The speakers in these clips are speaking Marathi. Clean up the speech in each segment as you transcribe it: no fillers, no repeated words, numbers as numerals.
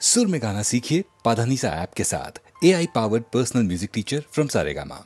सुर में गाना सीखिए पाधानीसा ऐप के साथ। AI powered personal music teacher from Saregama.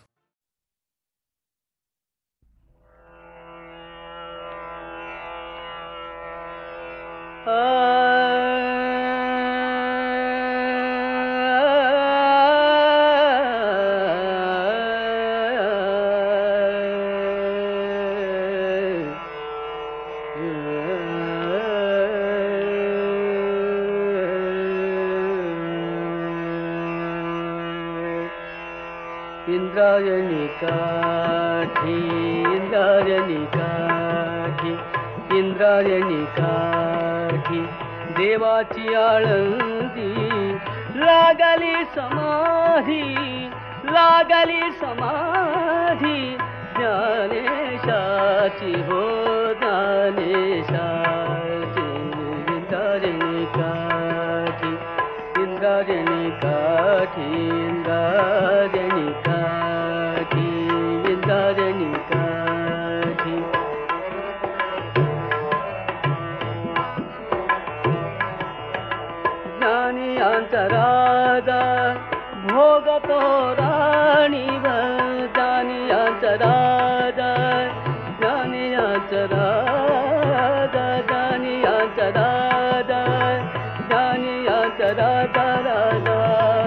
Indrayani काठी, इंद्रायणी काठी, इंद्रायणी काठी, देवाची आळंदी लागली समाधी, लागली समाधी, ज्ञानेशाची हो ज्ञानेशाची। इंद्रायणी काठी, इंद्रायणी काठी, इंद्रायणी काठी, इंद्रायणी काठी। ज्ञानियांचा राजा भोगतो राणीवर, ज्ञानियांचा राजा, ज्ञानियांचा राजा, ज्ञानियांचा राजा, ज्ञानियांचा राजा, राजा,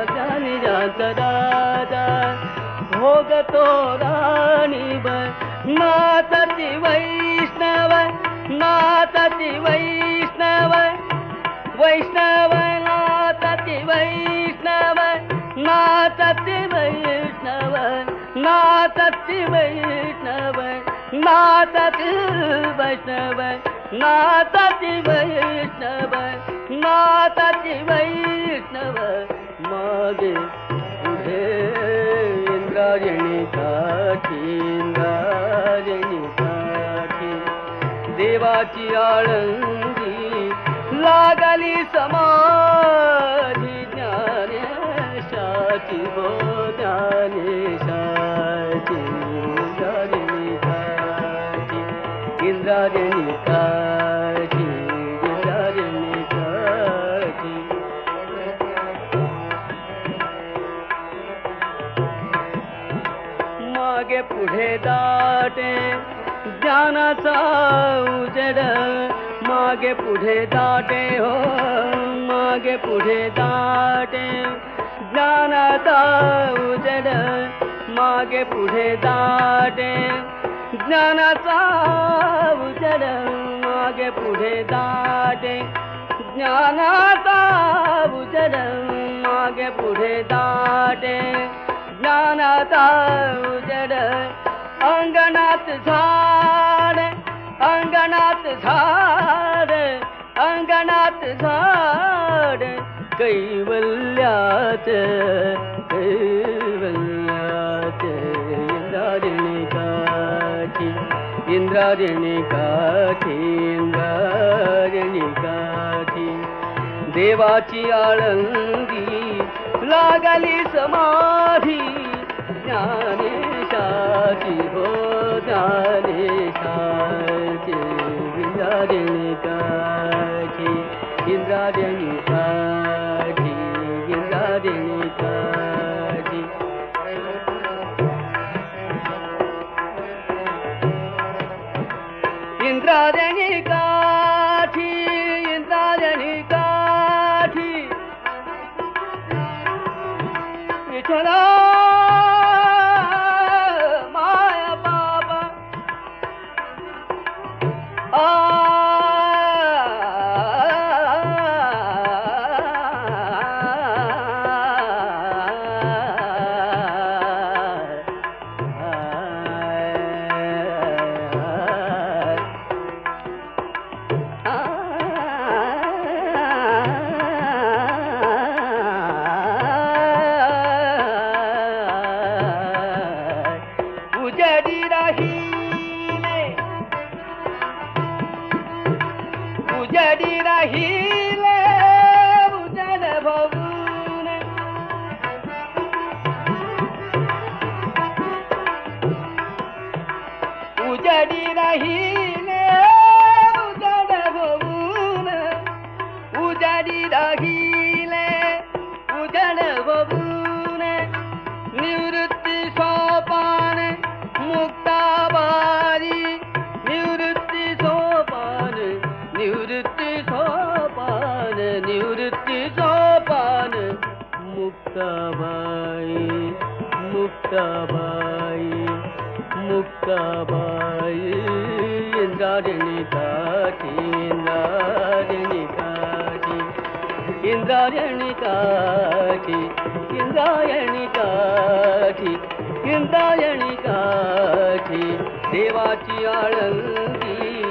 ज्ञानियांचा राजा भोगतो राणीवर। नाथती वैष्णव, नाथती वैष्णव, वैष्णव नाथती वैष्णव, नाथती वैष्णव, नाथती वैष्णव, नाथती वैष्णव, नाथती वैष्णव, नाथती वैष्णव। मागे पुढे इंद्रायणी काठी, इंद्रायणी काठी, देवाची आळंदी लागली समाधी, ज्ञानेशाची हो ज्ञानेशाची। इंद्रायणी काठी, इंद्रायणी काठी, इंद्रायणी काठी। मागे पुढे दाटे ज्ञानाचा उजेड, मागे पुढे दाटे हो, मागे पुढे दाटे ज्ञानाचा उजेड, मागे पुढे दाटे ज्ञानाचा उजेड, मागे पुढे दाटे ज्ञानाचा उजेड, मागे पुढे दाटे ज्ञानाचा उजेड। अंगणात झाड, अंगणात झाड, अंगणात झाड, कैवल्यात, कैवल्यात। इंद्रायणी काठी, इंद्रायणी काठी, इंद्रायणी काठी, देवाची आळंदी लागली समाधी, ज्ञानेशाची हो ज्ञानेशाची। इंद्रायणी काठी, इंद्रायणी काठी, इंद्रायणी काठी। इंद्रायणी काठी, इंद्रायणी काठी, विठ्ठला माया बाबा मुक्ताबाई मुक्ताबाई मुक्ताबाई इंद्रायणी काठी इंद्रायणी काठी इंद्रायणी काठी इंद्रायणी काठी इंद्रायणी काठी देवाची आळंदी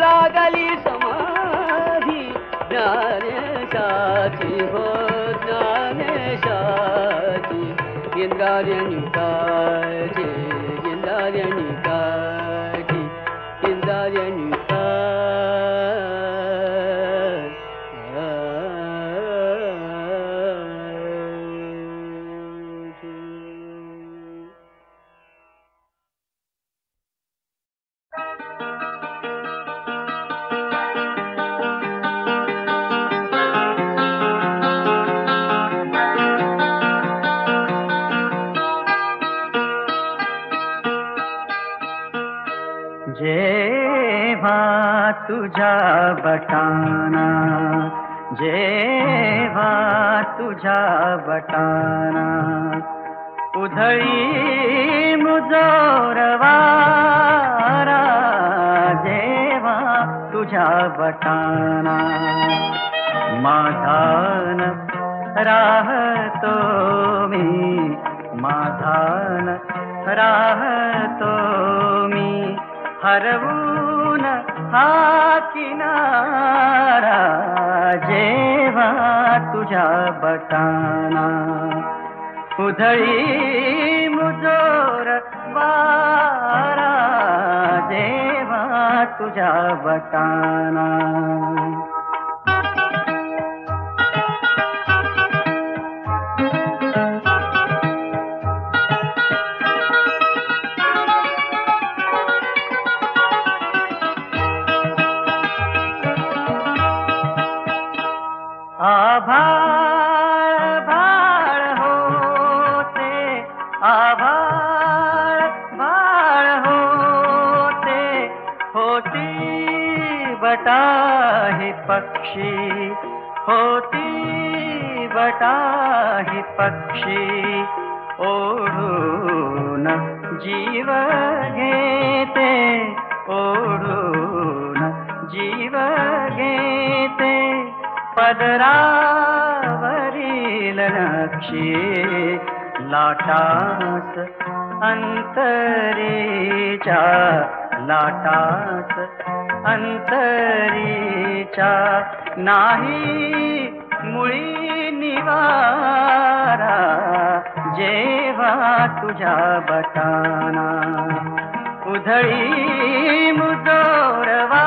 लागली समाधी ज्ञानेशाची हो ज्ञानेशाची इंद्रायणी काठी इंद्रायणी काठी इंद्रायणी जेव्हा तुझ्या बटाना जेव्हा तुझ्या बटाना उधळी मुजोरवारा जेव्हा तुझ्या बटाना माझान राहतो मी माझान राहतो मी हरवून हा किनारा जेव्हा तुझ्या बटाना उधळी मुजोर वारा जेव्हा तुझ्या बटाना आभाळ भाळ होते आभाळ भाळ होते होती बटाही पक्षी होती बटाही पक्षी ओढून जीव घेते ओढून जीव घेते पदरावरील नक्षी लाटास अंतरीच्या लाटास अंतरीच्या नाही मुळी निवारा जेव्हा तुझ्या बटाना उधळी मुजोरवारा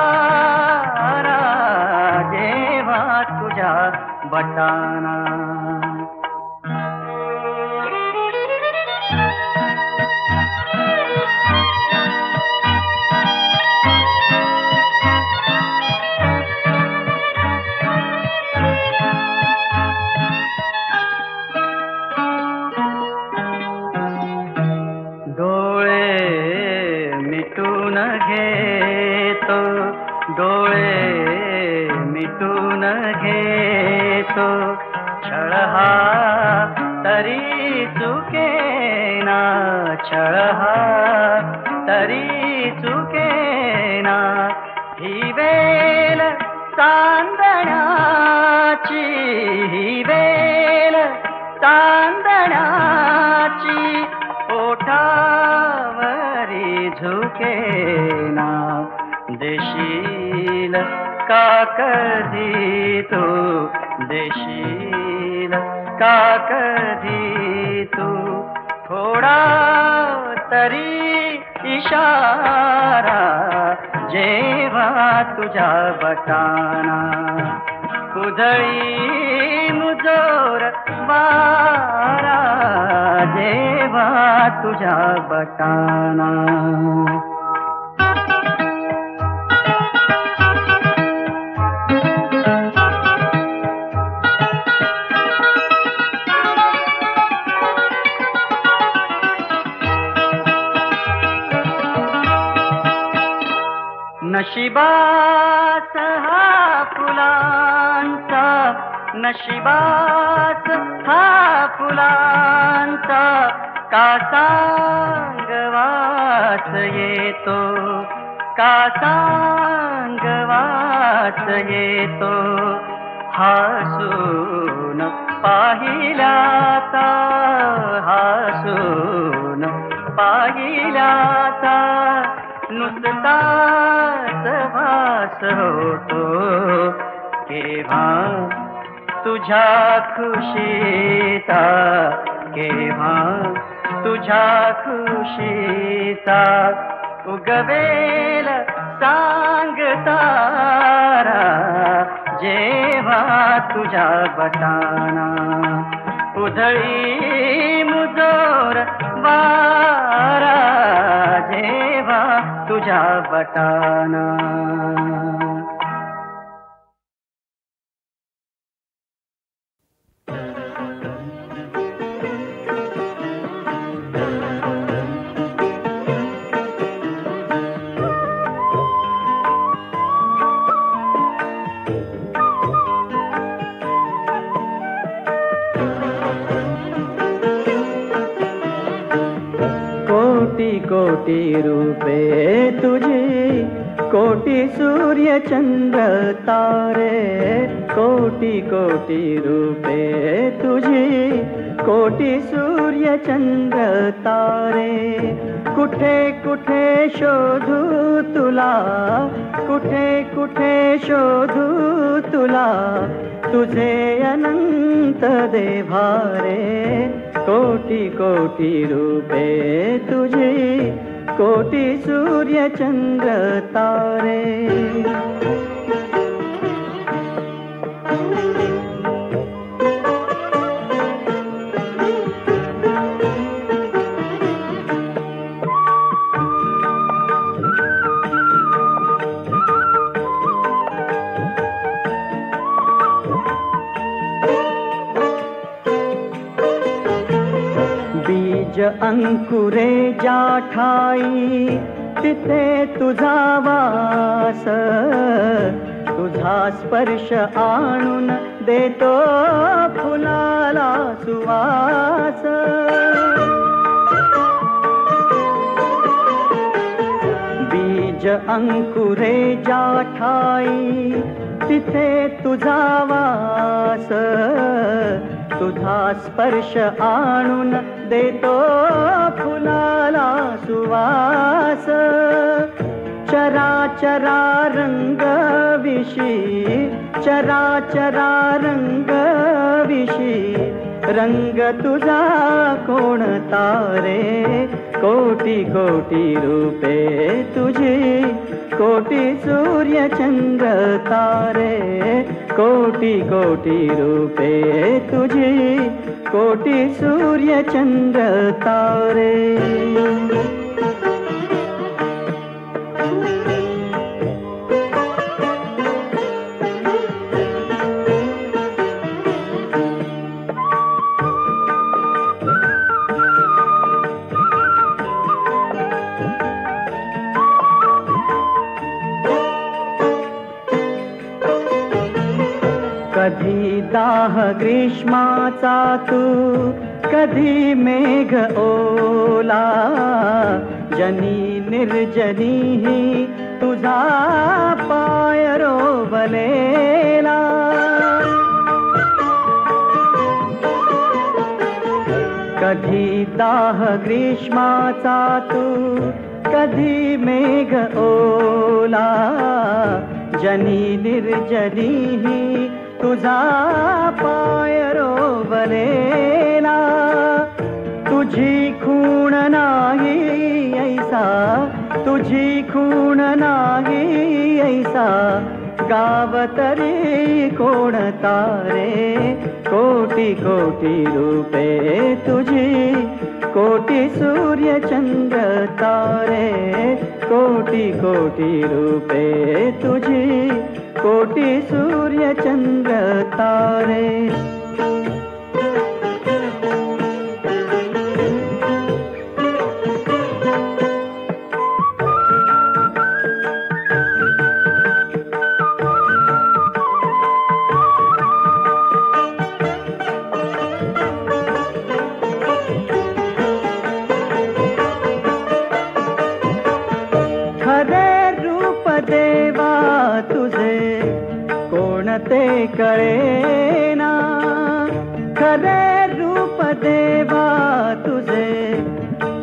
जेव्हा तुझ्या बटाना घेतो डोळे मिटून घेतो छळ हा तरी चुकेना छळ हा तरी चुकेना ही वेल चांदण्याची ही वेल चांदण्याची ओठावरी झुकेना देशील का कधी तू देशील का कधी तू थोडा तरी इशारा जेव्हा तुझ्या बटाना उधळी मुजोर वारा जेव्हा तुझ्या बटाना नशिबात हा फुलांचा नशिबात हा फुलांचा का सांगवास येतो, का सांगवास येतो. हसून पाहिल्याचा, हसून पाहिल्याचा नुसताच भास होतो. केव्हा तुझ्या खुशीचा, केव्हा तुझ्या खुशीचा उगवेल सांग तारा. जेव्हा तुझ्या बटाना उधळी मुजोर वारा, जेव्हा तुझ्या बटाना. कोटि रूपे तुझी, कोटि सूर्य चंद्र तारे. कोटि कोटि रूपे तुझी, कोटि सूर्य चंद्र तारे. कुठे कुठे शोधू तुला, कुठे कुठे शोधू तुला, तुझे अनंत देभारे. कोटि कोटि रूपे तुझी, कोटि सूर्य चंद्र तारे. अंकुरे ज्या ठाई तिथे तुझा वास, तुझा स्पर्श आणून देतो फुलाला सुवास. बीज अंकुरे ज्या ठाई तिथे तुझा वास, तुझा स्पर्श आणून देतो फुलाला सुवास. चराचरा रंग विशी, चराचरा रंग विशी, रंग तुझा कोणता रे. कोटि कोटि रूपे तुझी, कोटि सूर्य चंद्र तारे. कोटि कोटि रूपे तुझी, कोटि सूर्य चंद्र तारे. कधी दाह ग्रीष्माचा तू, कधी मेघ ओला, जनी निर्जनी ही तुझा पाय रोवलेला. कधी दाह ग्रीष्माचा तू, कधी मेघ ओला, जनी निर्जनी ही तुझा पाय रोवलेला. तुझी खूण नाही ऐसा, तुझी खूण नाही ऐसा, गाव तरी कोणता रे. कोटि कोटि रूपे तुझी, कोटि सूर्य चंद्र तारे. कोटि कोटि रूपे तुझी, कोटि सूर्य चंद्र तारे. कळेना खरे रूप देवा तुझे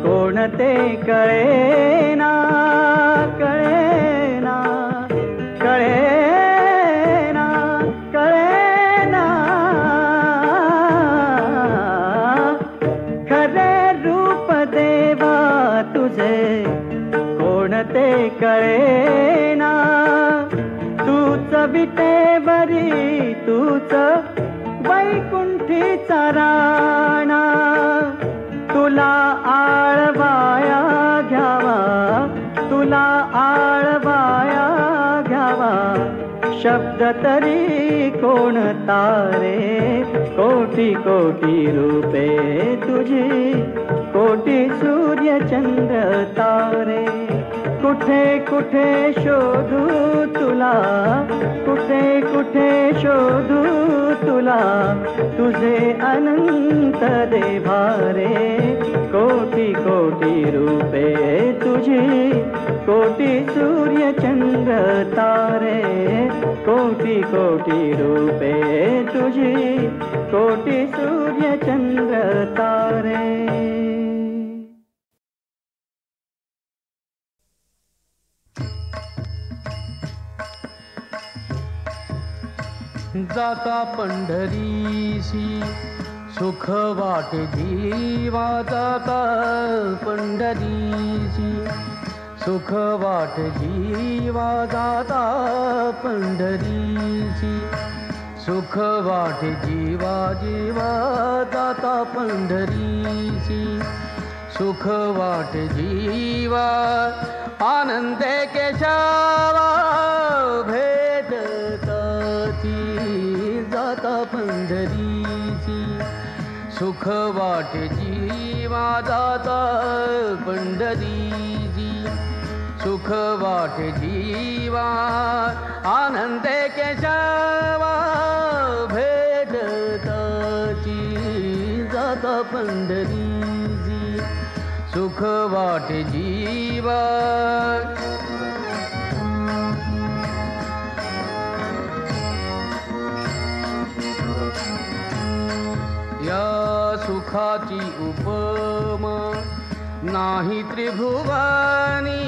कोणते कळेना कळेना कळेना कळेना खरे रूप देवा तुझे कोणते कळेना तूच विटेवरी तूच वैकुंठीचा राणा तुला आळवाया घ्यावा तुला आळवाया घ्यावा शब्द तरी कोणता रे कोटी कोटी रूपे तुझी कोटी सूर्य चंद्र तारे कुठे कुठे शोधू तुला कुठे कुठे शोधू तुला तुझे अनंत देभारे कोटी कोटी रूपे तुझी कोटी सूर्य चंद्र तारे कोटी कोटी रूपे तुझी कोटी सूर्य चंद्र तारे जाता पंढरीसी सुख वाटे जीवा जाता पंढरीसी सुख वाटे जीवा जाता पंढरीसी सुख वाटे जीवा जीवा जाता पंढरीसी सुख वाटे जीवा आनंदे केशवा भेटताती जाता पंढरीसी सुख वाटे जीवा जाता पंढरीसी सुख वाटे जीवा आनंदे केशवा भेटताती जाता पंढरीसी सुख वाटे जीवा या सुखाची उपमा नाही त्रिभुवनी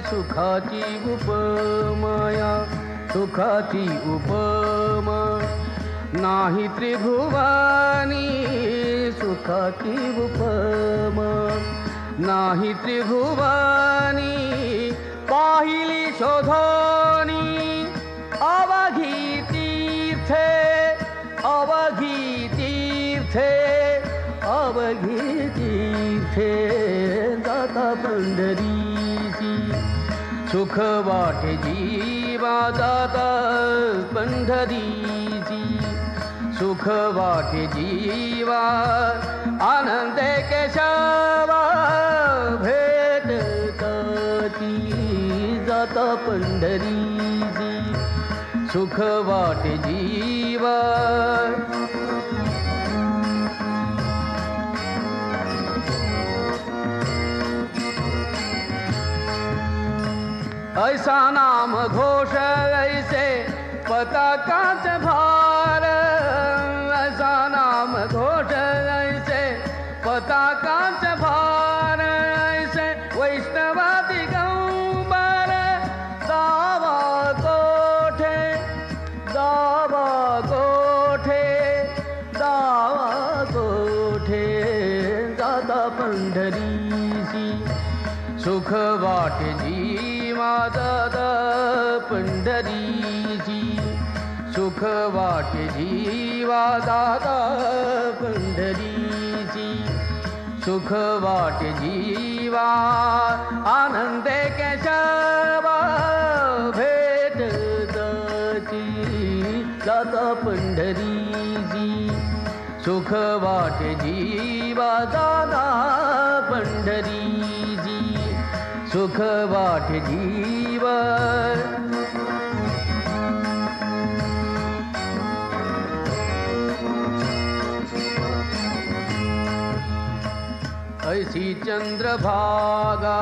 सुखाची उपमा या सुखाची उपमा नाही त्रिभुवनी सुखाची उपमा नाही त्रिभुवनी पाहिली शोधोनी अवघी तीर्थे अवघी तीर्थे अवघी तीर्थे जाता पंढरीसी सुख वाटे जीवा जाता पंढरीसी सुख वाटे जीवा आनंदे केशवा भेटताती जाता पंढरीसी सुख वाटे जीवा ऐसा नाम घोष ऐसे पताकाच भार ऐसा नाम घोष ऐसे पताकाच भार ऐसे वैष्णवा दिगंबर दावा कोठे दावा कोठे दावा कोठे जाता पंढरीसी सुख वाटे जीवा जाता पंढरीसी सुख वाटे जीवा जाता पंढरीसी सुख वाटे जीवा आनंदे केशवा भेटताती जाता पंढरीसी सुख वाटे जीवा जाता पंढरीसी सुख वाटे जीवा ऐसी चंद्रभागा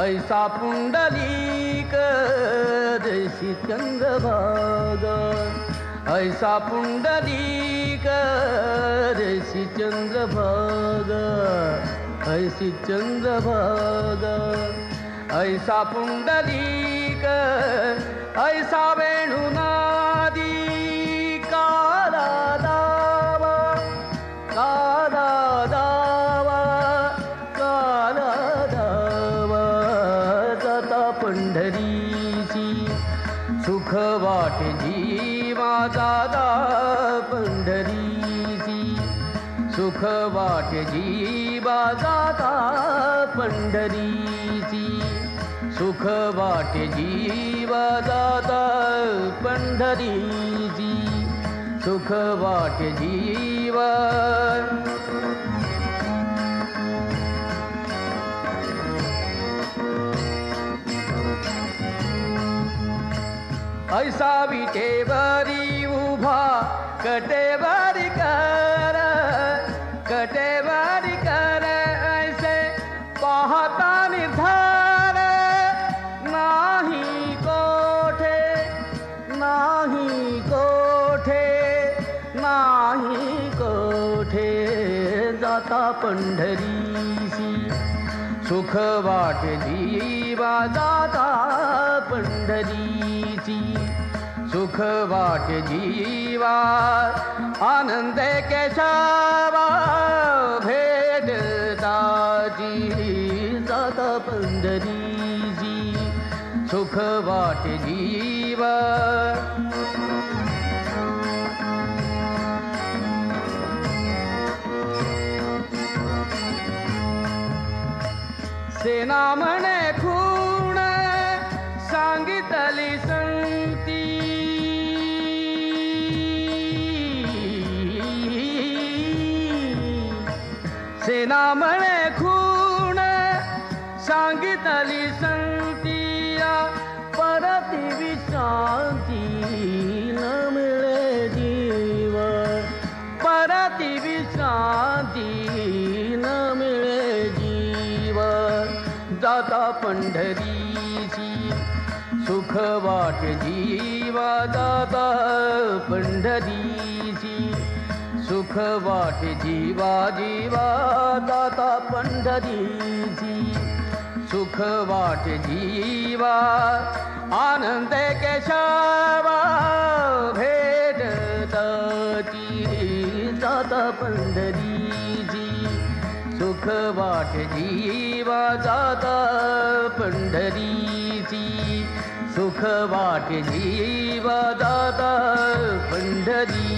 ऐसा पुंडलीक जैसी चंद्रभागा ऐसा पुंडलीक ऐसी चंद्रभागा ऐसी चंद्रभागा ऐसा पुंडलीक ऐसा वेणुनादी काला दावा काला दावा काला दावा जाता पंढरीची सुख वाटे जीवा जाता पंढरीची सुख वाटे जीवा जाता पंढरीची सुख वाटे जीवा जाता पंढरीची सुख वाटे जीवा ऐसा विटेवरी उभा कटेवरी कर ऐसे पाहता निर्धार नाही कोठे नाही कोठे नाही कोठे जाता पंढरीसी सुख वाटे जीवा जाता पंढरीची सुख वाटे जीवा आनंद केशवा भेटताची जाता पंढरीची सुख वाटे जीवा सेना म्हणे खूण सांगितली संती सेना म्हणे खूण सांगितली संतिया परती विश्रांती न मिळे जीव परती विश्रांती न मिळे जीव जाता पंढरीची सुख वाटे जीवा जाता पंढरीची सुख वाटे जीवा जीवा जाता पंढरीची सुख वाटे जीवा आनंद केशवा भेटताची जाता पंढरीची सुख वाटे जीवा जाता पंढरीची सुख वाटे जीवा जाता पंढरी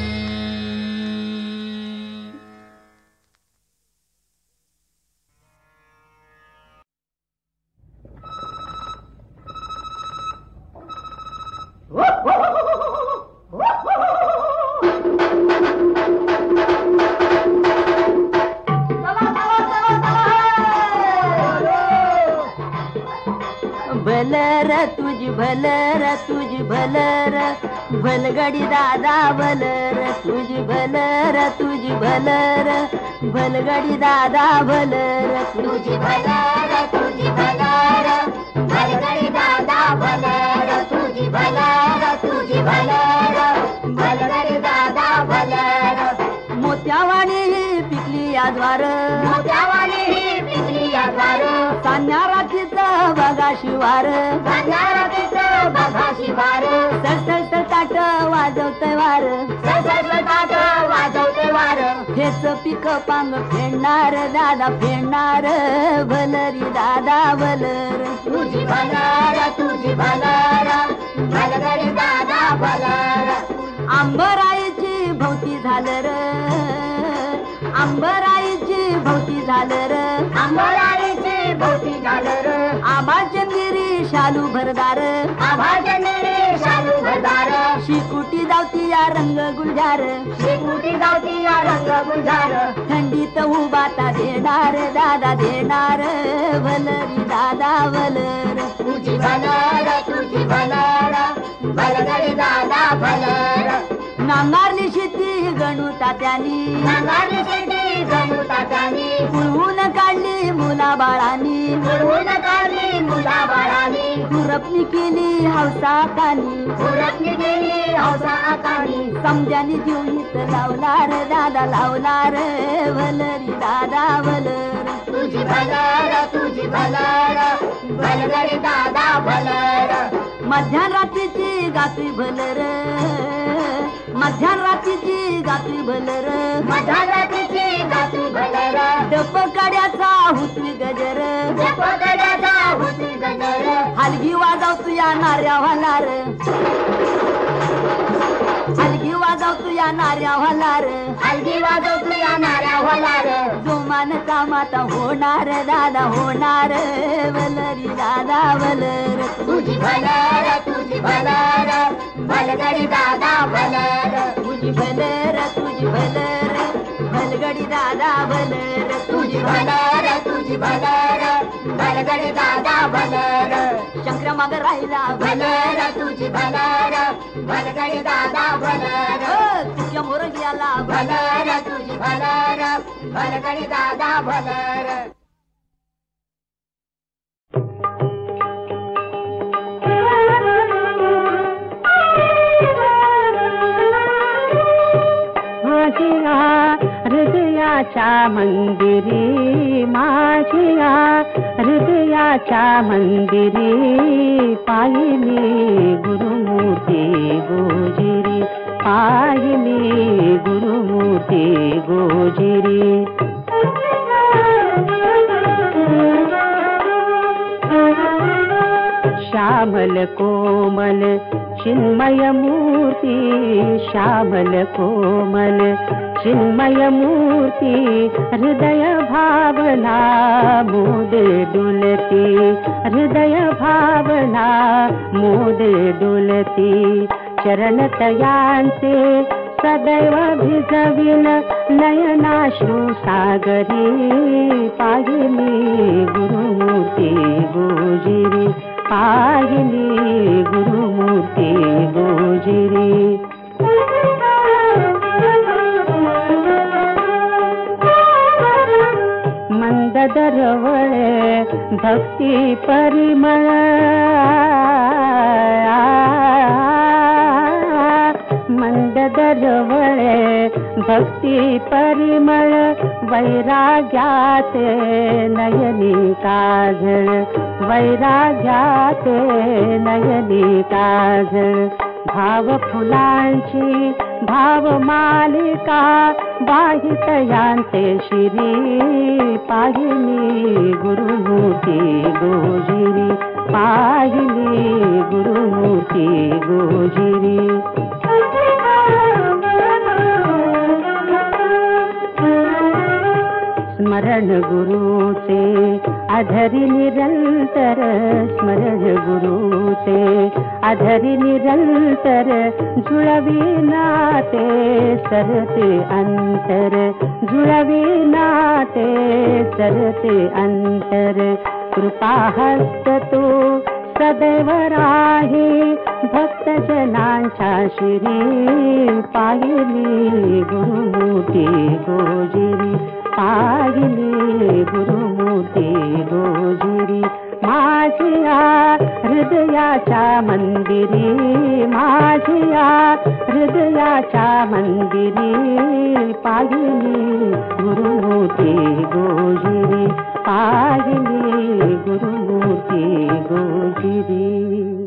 भलर तुझ भलर भलगडी दादा भलर तुझ भलर भलगडी दादा भलर तुझ भलर भलगडी दादा भलर तुझ भलर भलगडी दादा भलर मोत्यावाणी पिकली या द्वार सान्या रात्रीचं बघा शिवार सळसळ ताट वाजवतय वार हेच पिक पांग फेडणार दादा फेडणार भलरी दादा भलर तुझी भलर भलगडी दादा भलर आंबराईची भोवती झालर आंबराईची भोवती झालर आभाचंदिरी शालू भरदार शिकुटी दावती या रंग गुलजार थंडीत उबाता देणार दादा देणार भलरी दादा भलर तुझी भलर भलगडी दादा भलर नांगारली शेती गणू तात्यानी जणू तात्यानी उडवून काढली मुला बाळानी उडवून काढली मुला बाळानी खुरपणी केली हौसा कानी खुरपणी केली हौसा कानी समजानी जीव हित लावला रे दादा लावला रे भलरी दादा भलर तुझी भलर भलगडी दादा भलर मध्यरात्रीची गाती भलर मध्यरात्रीची गाती भलर मध्यरात्रीची गाती भलर डप कड्याचा हुतवी गजर डप कड्याचा हुतवी गजर हलगी वाजव तुया नाऱ्या वालार हलगी वाजव तुया नाऱ्या वालार हलगी वाजव तुया नाऱ्या वालार जोमान कामाता होणार दादा होणार भलरी दादा भलर तुझी भलर भलगडी दादा भलर तुझी भलर भलगडी दादा भलर तुझी भलर भलगडी दादा भलर शंकर माग राहिला भलर तुझी भलर भलगडी दादा भलर तुझ्या मोर गेला भलर तुझी भलर भलगडी दादा भलर हृदयाच्या मंदिरी माझ्या हृदयाच्या मंदिरी पाहिली गुरुमूर्ती गोजिरी पाहिली गुरुमूर्ती गोजिरी श्यामल कोमल चिन्मय मूर्ती श्यामल कोमल चिन्मय मूर्ती हृदय भावना मोद डुलती हृदय भावना मोद डुलती चरण तयांचे सदैव भिजविन नयनाश्रू सागरी पाहिली गुरुमूर्ती गोजिरी पाहिली गुरुमूर्ती गोजिरी मंद दरवळे भक्ती परिमळ मंद दरवळे भक्ती परिमळ वैराग्याते नयनी काजळ वैराग्याते नयनी काजळ भाव फुलांची भाव मालिका वाहितयांते शिरी पाहिली गुरुमूर्ती गोजिरी पाहिली गुरुमूर्ती गोजिरी स्मरण गुरुचे अधरी निरंतर स्मरण गुरुचे अधरी निरंतर जुळवी नाते सरते अंतर जुळवी नाते सरते अंतर कृपा हस्त तो सदैव राही भक्त जनांच्या शिरी पाहिली गुरुमूर्ती गोजिरी पाहिली गुरुमूर्ती गोजिरी माझ्या हृदयाच्या मंदिरी माझ्या हृदयाच्या मंदिरी पाहिली गुरुमूर्ती गोजिरी पाहिली गुरुमूर्ती गोजिरी